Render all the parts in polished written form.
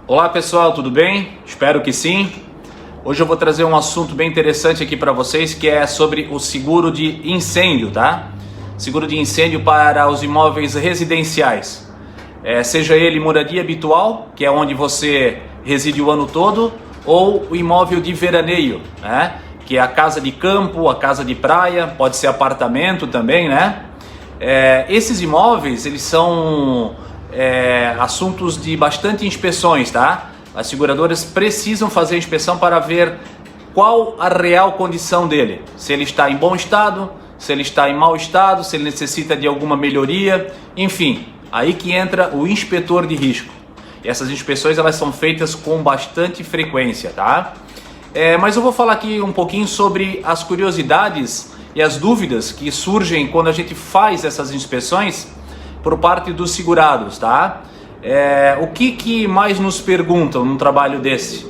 Olá pessoal, tudo bem? Espero que sim. Hoje eu vou trazer um assunto bem interessante aqui para vocês, que é sobre o seguro de incêndio, tá? Seguro de incêndio para os imóveis residenciais. Seja ele moradia habitual, que é onde você reside o ano todo, ou o imóvel de veraneio, né? Que é a casa de campo, a casa de praia, pode ser apartamento também, né? Esses imóveis, eles são assuntos de bastante inspeções, tá? As seguradoras precisam fazer a inspeção para ver qual a real condição dele, se ele está em bom estado, se ele está em mau estado, se ele necessita de alguma melhoria, enfim, aí que entra o inspetor de risco. E essas inspeções elas são feitas com bastante frequência, tá? Mas eu vou falar aqui um pouquinho sobre as curiosidades e as dúvidas que surgem quando a gente faz essas inspeções por parte dos segurados, tá? O que mais nos perguntam num trabalho desse?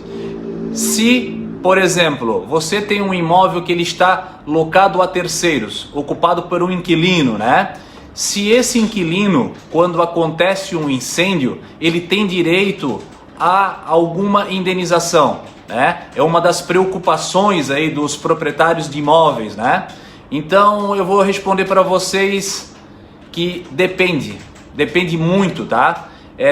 Se, por exemplo, você tem um imóvel que ele está locado a terceiros, ocupado por um inquilino, né? Se esse inquilino, quando acontece um incêndio, ele tem direito a alguma indenização, né? É uma das preocupações aí dos proprietários de imóveis, né? Então eu vou responder para vocês que depende muito, tá?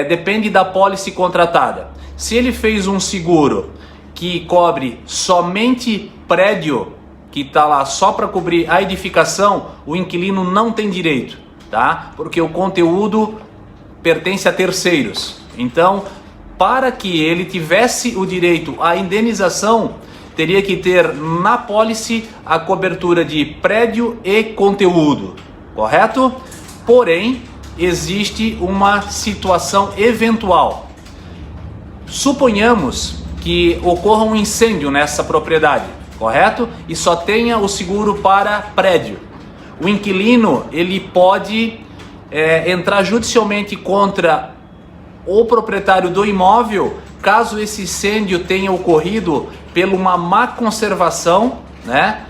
Depende da pólice contratada. Se ele fez um seguro que cobre somente prédio, que está lá só para cobrir a edificação, o inquilino não tem direito, tá? Porque o conteúdo pertence a terceiros. Então, para que ele tivesse o direito à indenização, teria que ter na pólice a cobertura de prédio e conteúdo, correto? Porém, existe uma situação eventual. Suponhamos que ocorra um incêndio nessa propriedade, correto? E só tenha o seguro para prédio. O inquilino ele pode entrar judicialmente contra o proprietário do imóvel, caso esse incêndio tenha ocorrido por uma má conservação, né?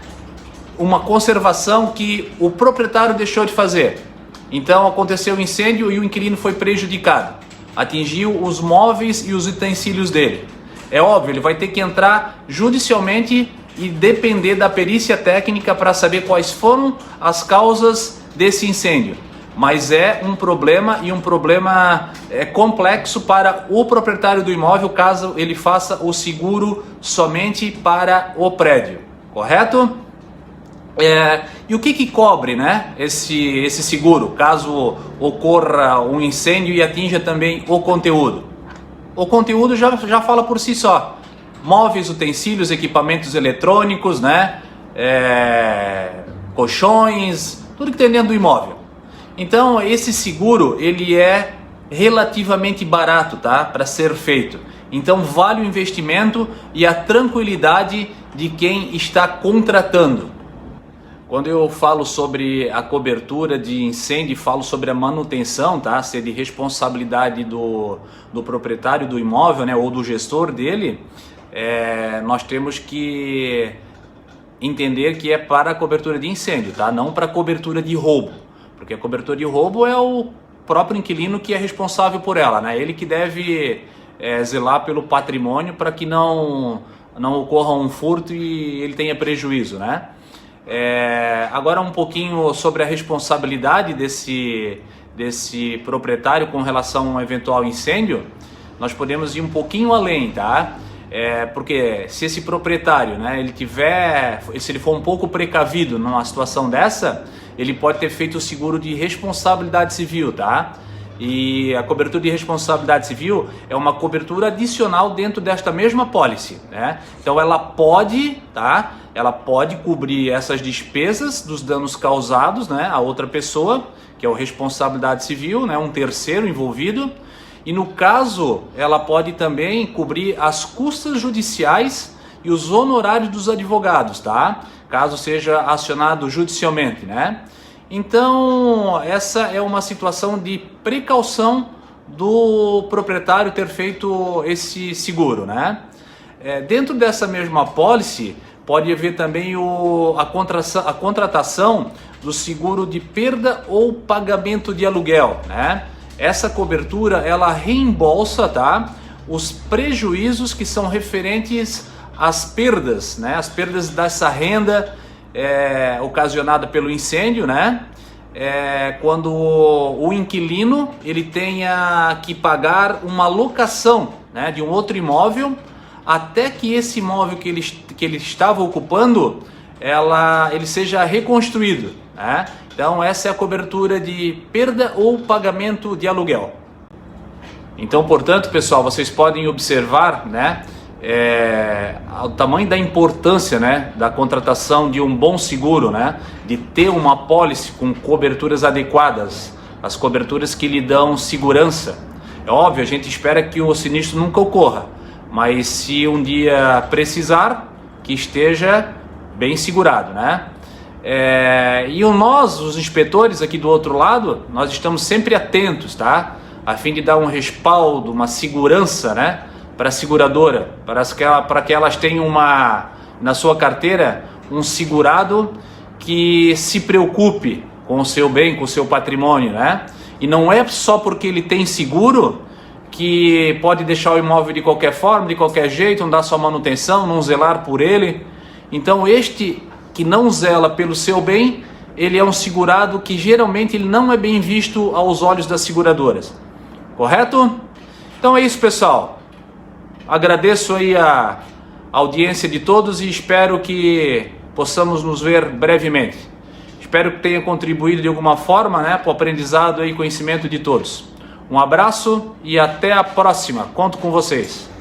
Uma conservação que o proprietário deixou de fazer. Então aconteceu o incêndio e o inquilino foi prejudicado, atingiu os móveis e os utensílios dele. É óbvio, ele vai ter que entrar judicialmente e depender da perícia técnica para saber quais foram as causas desse incêndio. Mas é um problema e um problema complexo para o proprietário do imóvel, caso ele faça o seguro somente para o prédio, correto? E o que cobre, né, esse seguro, caso ocorra um incêndio e atinja também o conteúdo? O conteúdo já fala por si só. Móveis, utensílios, equipamentos eletrônicos, né, colchões, tudo que tem dentro do imóvel. Então esse seguro ele é relativamente barato, tá, para ser feito. Então vale o investimento e a tranquilidade de quem está contratando. Quando eu falo sobre a cobertura de incêndio, falo sobre a manutenção, tá? Se é de responsabilidade do proprietário do imóvel, né? Ou do gestor dele, nós temos que entender que é para a cobertura de incêndio, tá? Não para a cobertura de roubo, porque a cobertura de roubo é o próprio inquilino que é responsável por ela, né? Ele que deve zelar pelo patrimônio para que não ocorra um furto e ele tenha prejuízo, né? Agora um pouquinho sobre a responsabilidade desse proprietário com relação a um eventual incêndio. Nós podemos ir um pouquinho além, tá? Porque se esse proprietário, né, se ele for um pouco precavido numa situação dessa, ele pode ter feito o seguro de responsabilidade civil, tá? E a cobertura de responsabilidade civil é uma cobertura adicional dentro desta mesma pólice, né? Então ela pode, tá? Ela pode cobrir essas despesas dos danos causados, né, a outra pessoa, que é o responsabilidade civil, né, um terceiro envolvido. E no caso, ela pode também cobrir as custas judiciais e os honorários dos advogados, tá? Caso seja acionado judicialmente, né? Então, essa é uma situação de precaução do proprietário ter feito esse seguro, né? Dentro dessa mesma pólice, pode haver também a contratação do seguro de perda ou pagamento de aluguel, né? Essa cobertura, ela reembolsa, tá, os prejuízos que são referentes às perdas, né? As perdas dessa renda ocasionada pelo incêndio, né? Quando o inquilino ele tenha que pagar uma locação, né, de um outro imóvel, até que esse imóvel que ele estava ocupando ele seja reconstruído, né? Então essa é a cobertura de perda ou pagamento de aluguel. Então, portanto, pessoal, vocês podem observar, né, o tamanho da importância, né, da contratação de um bom seguro, né, de ter uma apólice com coberturas adequadas, as coberturas que lhe dão segurança. É óbvio, a gente espera que o sinistro nunca ocorra, mas se um dia precisar, que esteja bem segurado, né? E nós, os inspetores aqui do outro lado, nós estamos sempre atentos, tá? A fim de dar um respaldo, uma segurança, né, para a seguradora, para que elas tenham na sua carteira um segurado que se preocupe com o seu bem, com o seu patrimônio, né? E não é só porque ele tem seguro que pode deixar o imóvel de qualquer forma, de qualquer jeito, não dar sua manutenção, não zelar por ele. Então este que não zela pelo seu bem, ele é um segurado que geralmente ele não é bem visto aos olhos das seguradoras. Correto? Então é isso, pessoal. Agradeço aí a audiência de todos e espero que possamos nos ver brevemente. Espero que tenha contribuído de alguma forma, né, para o aprendizado e conhecimento de todos. Um abraço e até a próxima. Conto com vocês.